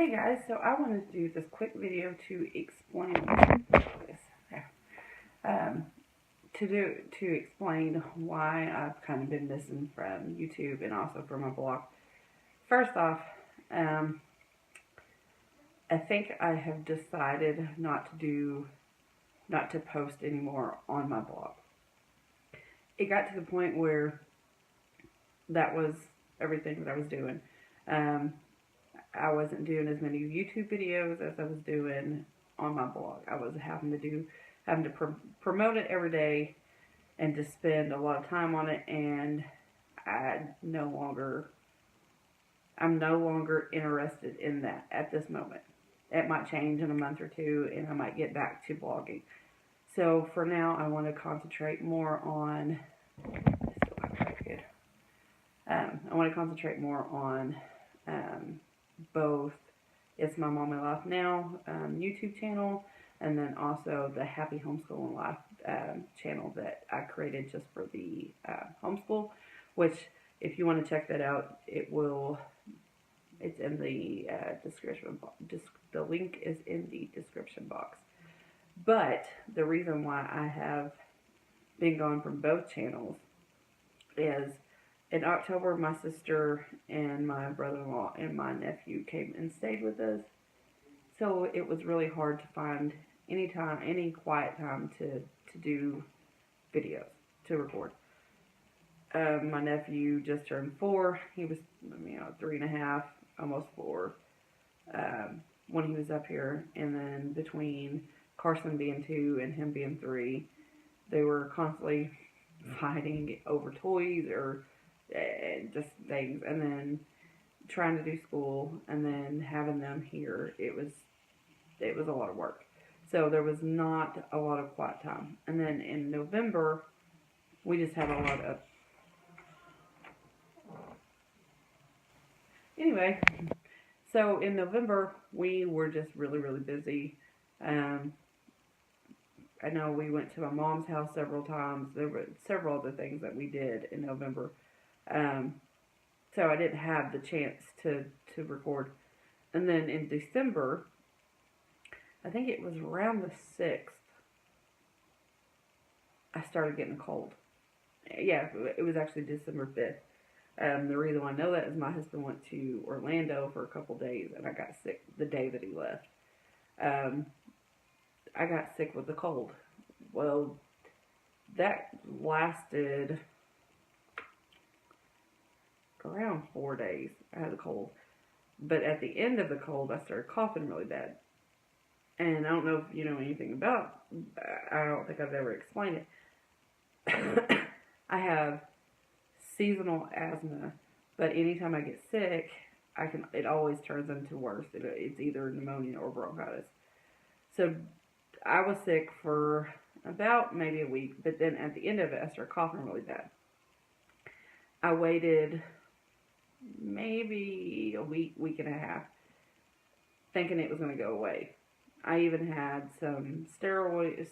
Hey guys, so I wanted to do this quick video to explain this, to explain why I've kind of been missing from YouTube and also from my blog. First off, I think I have decided not to post anymore on my blog. It got to the point where that was everything that I was doing. I wasn't doing as many YouTube videos as I was doing on my blog. I was having to promote it every day and to spend a lot of time on it, and I'm no longer interested in that at this moment. It might change in a month or two, and I might get back to blogging. So for now, I want to concentrate more on. I want to concentrate more on both It's My Mommy Life Now YouTube channel, and then also the Happy Homeschooling Life channel that I created just for the homeschool, which if you want to check that out, it's in the description box. The link is in the description box. But the reason why I have been gone from both channels is in October, my sister and my brother-in-law and my nephew came and stayed with us. So it was really hard to find any quiet time to do videos, to record. My nephew just turned 4. He was, 3.5, almost 4, when he was up here. And then between Carson being 2 and him being 3, they were constantly fighting over toys or just things, and then trying to do school, and then having them here. It was a lot of work. So there was not a lot of quiet time. And then in November, we just had a lot of. Anyway, so in November, we were just really, really busy. I know we went to my mom's house several times. There were several other things that we did in November. So I didn't have the chance to record. And then in December, I think it was around the 6th, I started getting a cold. Yeah, it was actually December 5th. The reason why I know that is my husband went to Orlando for a couple days, and I got sick the day that he left. I got sick with a cold. Well, that lasted around 4 days. I had a cold. But at the end of the cold, I started coughing really bad. And I don't know if you know anything about, I don't think I've ever explained it. I have seasonal asthma, but anytime I get sick, it always turns into worse. It's either pneumonia or bronchitis. So I was sick for about maybe a week, but then at the end of it, I started coughing really bad. I waited maybe a week and a half, thinking it was going to go away. I even had some steroids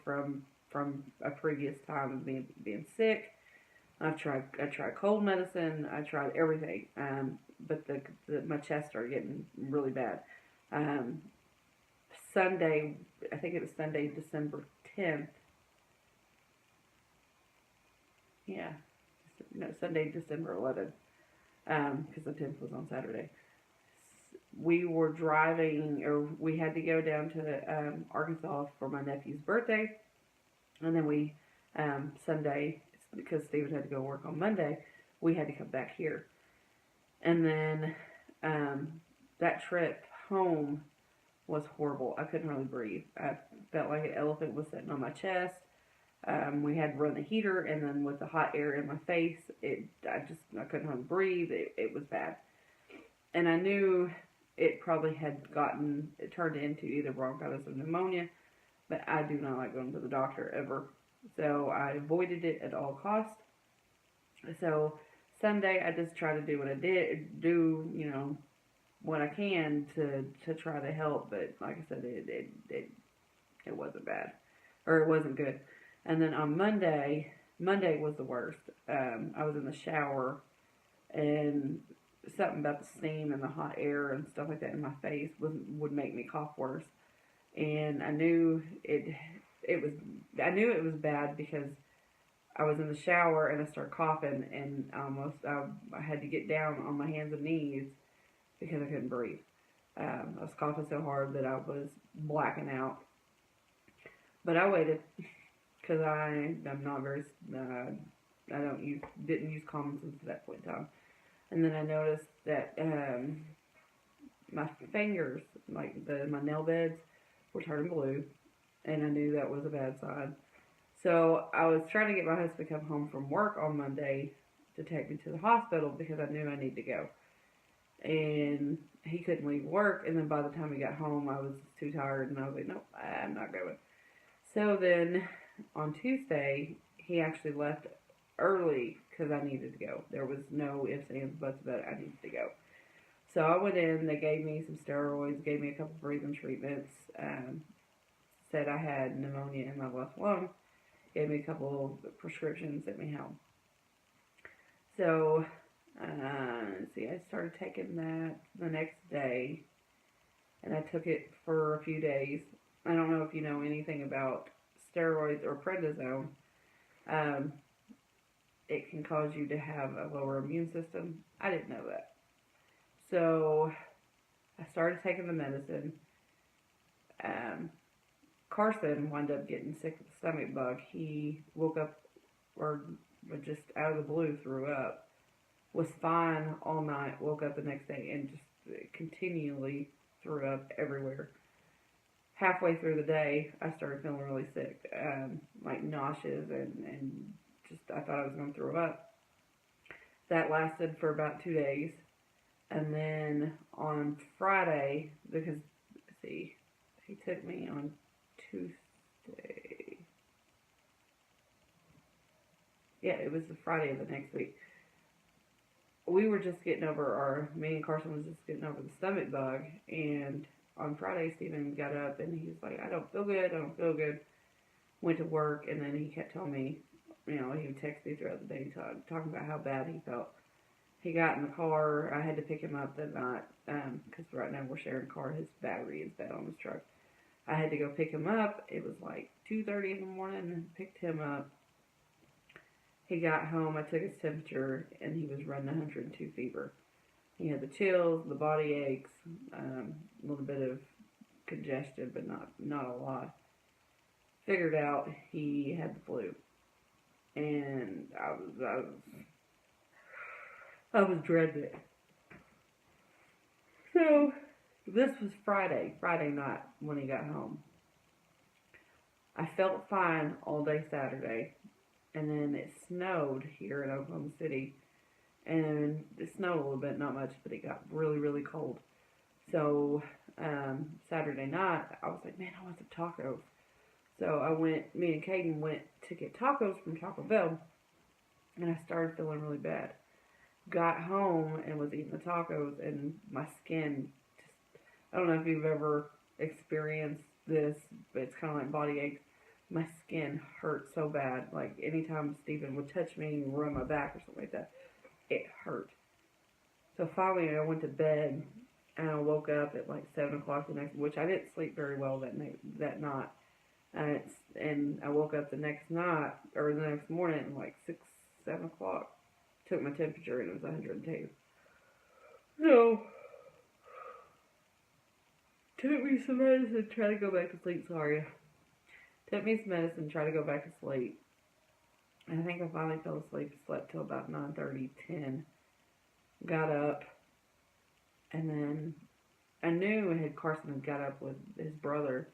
from a previous time of being sick. I tried cold medicine. I tried everything, but my chest started getting really bad. Sunday, I think it was Sunday, December 10th. Yeah. No, Sunday, December 11th, because the 10th was on Saturday. We were driving, or we had to go down to Arkansas for my nephew's birthday, and then Sunday, because Steven had to go work on Monday, we had to come back here. And then that trip home was horrible. I couldn't really breathe. I felt like an elephant was sitting on my chest. We had to run the heater, and then with the hot air in my face, I couldn't hardly breathe. It was bad. And I knew it probably had turned into either bronchitis or pneumonia, but I do not like going to the doctor ever. So I avoided it at all costs. So Sunday, I just tried to do what I do, what I can to try to help, but like I said, it wasn't bad, or it wasn't good. And then on Monday was the worst. I was in the shower, and something about the steam and the hot air and stuff like that in my face would make me cough worse. And I knew it was bad because I was in the shower and I started coughing, and I had to get down on my hands and knees because I couldn't breathe. I was coughing so hard that I was blacking out. But I waited because I'm not very I didn't use common sense at that point in time. And then I noticed that my fingers, like my nail beds, were turning blue, and I knew that was a bad sign. So I was trying to get my husband to come home from work on Monday to take me to the hospital because I knew I needed to go. And he couldn't leave work, and then by the time he got home, I was too tired, and I was like, nope, I'm not going. So then on Tuesday, he actually left early because I needed to go. There was no ifs, ands, buts about it. I needed to go. So I went in, they gave me some steroids, gave me a couple breathing treatments, said I had pneumonia in my left lung, gave me a couple prescriptions, sent me home. So, let's see, I started taking that the next day, and I took it for a few days. I don't know if you know anything about steroids or prednisone. It can cause you to have a lower immune system. I didn't know that. So I started taking the medicine. Carson wound up getting sick with a stomach bug. He woke up, or just out of the blue threw up. Was fine all night. Woke up the next day and just continually threw up everywhere. Halfway through the day, I started feeling really sick, like nauseous, and just I thought I was going to throw up. That lasted for about 2 days. And then on Friday, because, let's see, he took me on Tuesday. Yeah, it was the Friday of the next week. We were just getting over me and Carson was just getting over the stomach bug. And on Friday, Stephen got up and he was like, I don't feel good. Went to work, and then he kept telling me, he would text me throughout the day talking about how bad he felt. He got in the car. I had to pick him up that night because right now we're sharing a car. His battery is bad on his truck. I had to go pick him up. It was like 2:30 in the morning, and picked him up. He got home. I took his temperature, and he was running 102 fever. He had the chills, the body aches, a little bit of congestion, but not a lot. Figured out he had the flu, and I was dreading it. So this was Friday night when he got home. I felt fine all day Saturday, and then it snowed here in Oklahoma City, and it snowed a little bit, not much, but it got really, really cold. So Saturday night, I was like, man, I want some tacos. So me and Caden went to get tacos from Taco Bell, and I started feeling really bad. Got home and was eating the tacos, and my skin I don't know if you've ever experienced this, but it's kind of like body aches. My skin hurt so bad. Like, anytime Stephen would touch me and rub my back or something like that, it hurt. So finally, I went to bed, and I woke up at like 7 o'clock the next, which I didn't sleep very well that night. And I woke up the next night, or the next morning at like 6, 7 o'clock. Took my temperature, and it was 102. So, took me some medicine, try to go back to sleep, sorry. Took me some medicine, try to go back to sleep. And I think I finally fell asleep, slept till about 9:30, 10. Got up, and then I knew Carson had got up with his brother,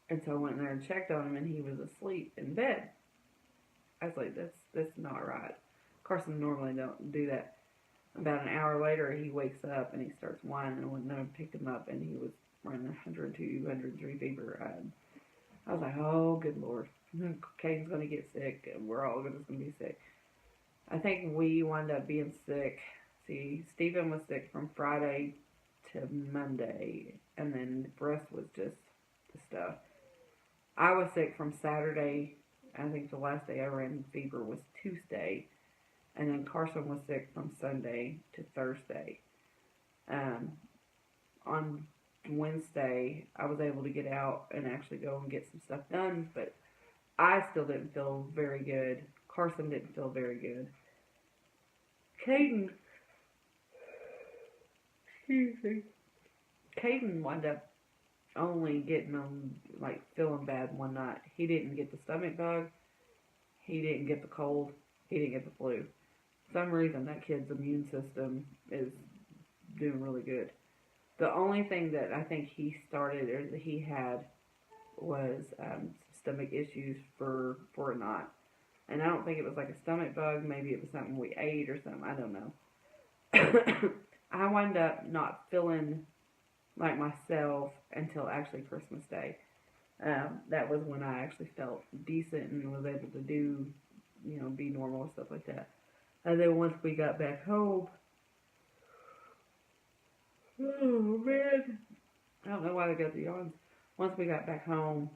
and so I went in there and checked on him, and he was asleep in bed. I was like, that's not right. Carson normally don't do that. About an hour later, he wakes up, and he starts whining, and I went in there and picked him up, and he was running 102, 103 fever. I was like, oh, good Lord. Caden's going to get sick, and we're all just going to be sick. I think we wound up being sick. See, Stephen was sick from Friday to Monday, and then the rest was just the stuff. I was sick from Saturday. I think the last day I ran fever was Tuesday, And then Carson was sick from Sunday to Thursday. On Wednesday, I was able to get out and actually go and get some stuff done, but I still didn't feel very good. Carson didn't feel very good. Caden, excuse me, Caden wound up only getting feeling bad one night. He didn't get the stomach bug. He didn't get the cold. He didn't get the flu. For some reason, that kid's immune system is doing really good. The only thing that I think he started or that he had was stomach issues for a night. And I don't think it was like a stomach bug. Maybe it was something we ate or something. I don't know. I wound up not feeling like myself until actually Christmas Day. That was when I actually felt decent and was able to do, be normal and stuff like that. And then once we got back home, oh man, I don't know why I got the yawns. Once we got back home,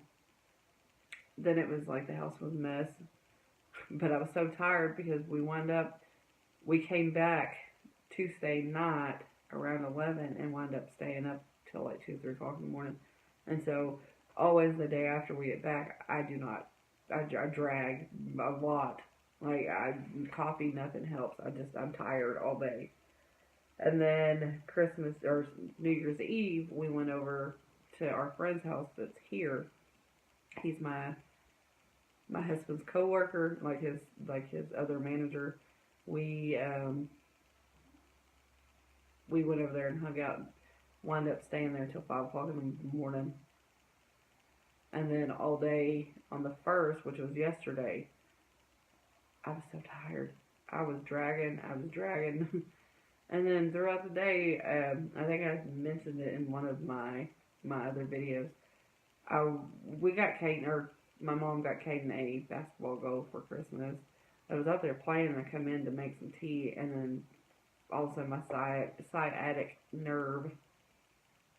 then it was like the house was a mess. But I was so tired because we came back Tuesday night around 11 and wound up staying up till like 2, 3 o'clock in the morning. And so always the day after we get back, I drag a lot. Like coffee, nothing helps. I'm tired all day. And then Christmas or New Year's Eve, we went over to our friend's house that's here. He's my husband's coworker, like his other manager. We went over there and hung out. Wound up staying there till 5 o'clock in the morning. And then all day on the 1st, which was yesterday, I was so tired. I was dragging. And then throughout the day, I think I mentioned it in one of my other videos. My mom got Caden a basketball goal for Christmas. I was out there playing and I come in to make some tea, and then all of a sudden my sciatic nerve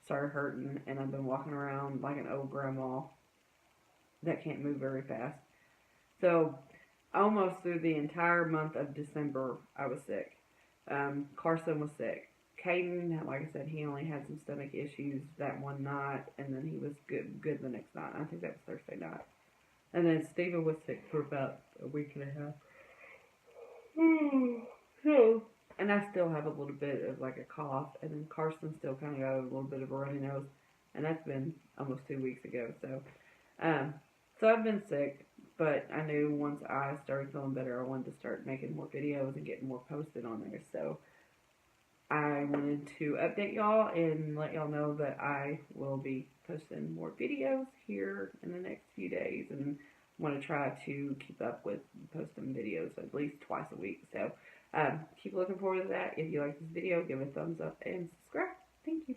started hurting, and I've been walking around like an old grandma that can't move very fast. So almost through the entire month of December, I was sick. Carson was sick. Caden, like I said, he only had some stomach issues that one night, and then he was good the next night. I think that was Thursday night. And then Stephen was sick for about a week and a half. And I still have a little bit of like a cough, and then Carson still kind of got a little bit of a runny nose, and that's been almost 2 weeks ago. So I've been sick, but I knew once I started feeling better, I wanted to start making more videos and getting more posted on there. So I wanted to update y'all and let y'all know that I will be posting more videos here in the next few days, and want to try to keep up with posting videos at least twice a week. So keep looking forward to that. If you like this video, give it a thumbs up and subscribe. Thank you.